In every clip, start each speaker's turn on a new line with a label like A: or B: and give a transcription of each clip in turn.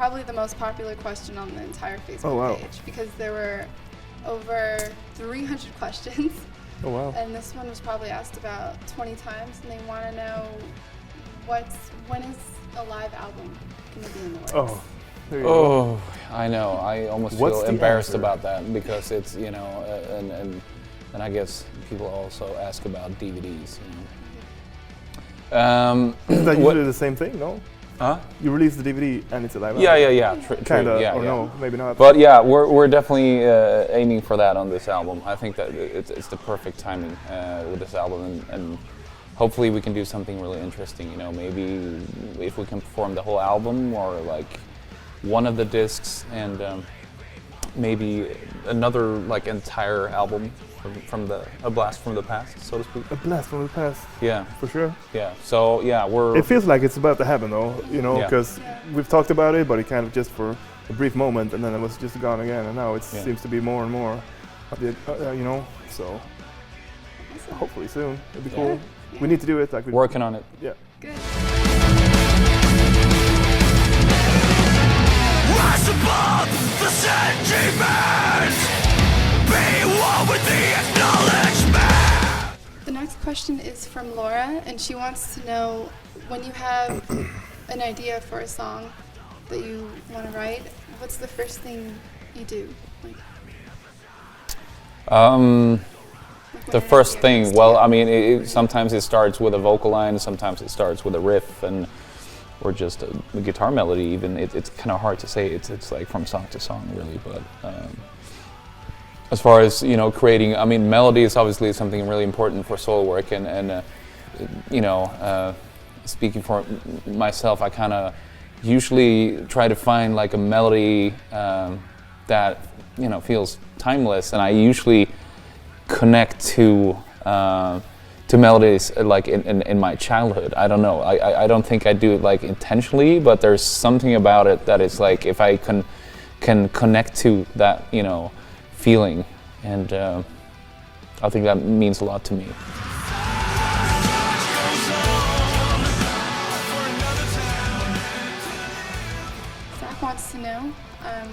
A: probably the most popular question on the entire Facebook
B: Oh, wow.
A: page because there were over 300 questions.
B: Oh wow.
A: And this one was probably asked about 20 times, and they want to know when is a live album going to be in the works?
B: Oh, there you go.
C: I know. I almost
B: What's
C: feel
B: the
C: embarrassed
B: answer?
C: about that because it's, and I guess people also ask about DVDs.
B: Is that usually the same thing, no?
C: Huh?
B: You release the DVD and it's a live
C: Yeah,
B: album.
C: True,
B: Kinda,
C: yeah,
B: or
C: yeah.
B: no, maybe not.
C: But yeah, we're definitely aiming for that on this album. I think that it's the perfect timing with this album, and hopefully we can do something really interesting. You know, maybe if we can perform the whole album or like one of the discs, and maybe another like entire album from a blast from the past, so to speak.
B: A blast from the past.
C: Yeah,
B: For sure.
C: yeah. So yeah,
B: It feels like it's about to happen though, you know,
C: Yeah.
B: because we've talked about it, but it kind of just for a brief moment and then it was just gone again, and now it seems to be more and more of the, you know, so hopefully soon. It'd be cool. We need to do it like we
C: working on it.
B: Yeah.
A: Good.
D: Rise above the sentiment. Be one with the acknowledgement.
A: The next question is from Laura, and she wants to know when you have an idea for a song that you want to write, what's the first thing you do?
C: The first thing, well, I mean, sometimes it starts with a vocal line, sometimes it starts with a riff, or just a guitar melody. Even it's kind of hard to say. It's like from song to song, really. But as far as creating, I mean, melody is obviously something really important for Soilwork, and speaking for myself, I kind of usually try to find like a melody that feels timeless, and I usually connect to melodies like in my childhood. I don't know. I don't think I do it like intentionally, but there's something about it that is like if I can connect to that feeling, and I think that means a lot to me.
A: Zach wants to know,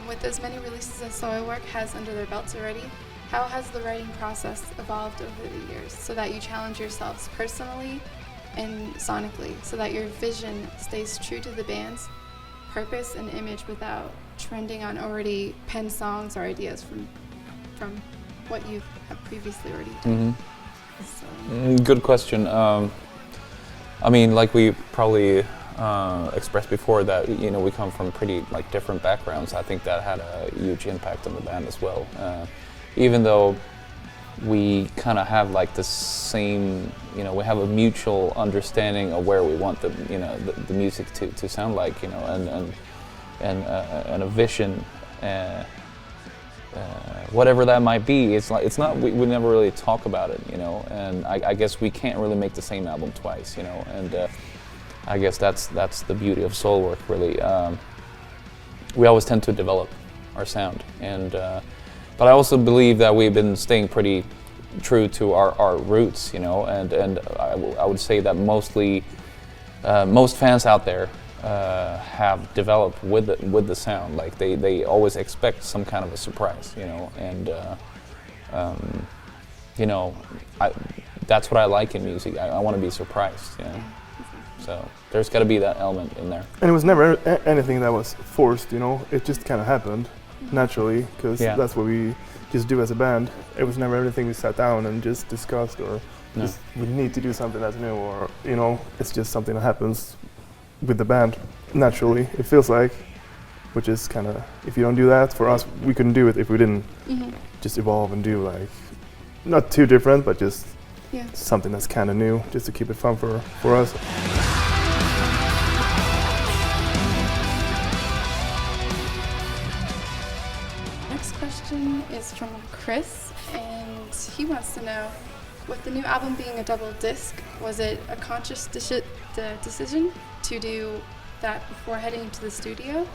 A: with as many releases as Soilwork has under their belts already, how has the writing process evolved over the years so that you challenge yourselves personally and sonically, so that your vision stays true to the band's purpose and image without trending on already penned songs or ideas from what you have previously already done?
C: Mm-hmm. So. Good question. I mean, like we probably expressed before, that we come from pretty like different backgrounds. I think that had a huge impact on the band as well. Even though we kind of have like the same, we have a mutual understanding of where we want the music to sound like, and a vision, whatever that might be. It's not we never really talk about it, and I guess we can't really make the same album twice, and I guess that's the beauty of Soilwork, really. We always tend to develop our sound, and but I also believe that we've been staying pretty true to our roots, and I would say that most fans out there have developed with the sound. Like they always expect some kind of a surprise, and that's what I like in music. I want to be surprised, So there's got to be that element in there.
B: And it was never anything that was forced, It just kind of happened naturally, because that's what we just do as a band. It was never anything we sat down and just discussed, or just, we need to do something that's new, or it's just something that happens with the band naturally, it feels like, which is kind of, if you don't do that, for us, we couldn't do it if we didn't just evolve and do like, not too different, but just something that's kind of new, just to keep it fun for us.
A: Is from Chris, and he wants to know, with the new album being a double disc, was it a conscious decision to do that before heading into the studio?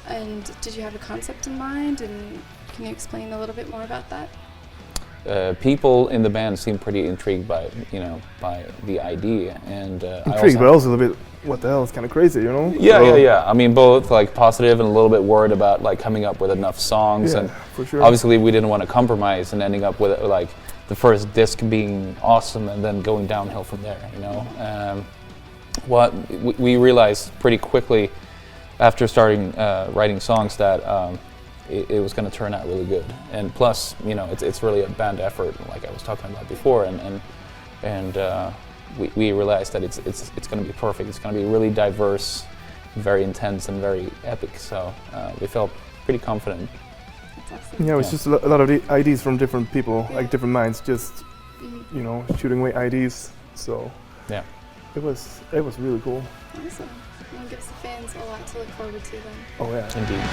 A: And did you have a concept in mind, and can you explain a little bit more about that?
C: people in the band seemed pretty intrigued by the idea, and
B: intrigued, but also a little bit, what the hell, it's kind of crazy, you know?
C: Yeah. I mean, both like positive and a little bit worried about like coming up with enough songs, and
B: for sure.
C: Obviously we didn't want to compromise and ending up with like the first disc being awesome and then going downhill from there, you know. What we realized pretty quickly after starting writing songs that it was going to turn out really good, and plus, you know, it's really a band effort, like I was talking about before, and we realized that it's going to be perfect. It's going to be really diverse, very intense, and very epic. So we felt pretty confident.
A: That's awesome.
B: Yeah, it was just a lot of the ideas from different people, like different minds, just you know, shooting away ideas. So
C: yeah,
B: it was really cool.
A: Awesome. And it gives the fans a lot to look forward to then.
B: Oh yeah,
C: indeed.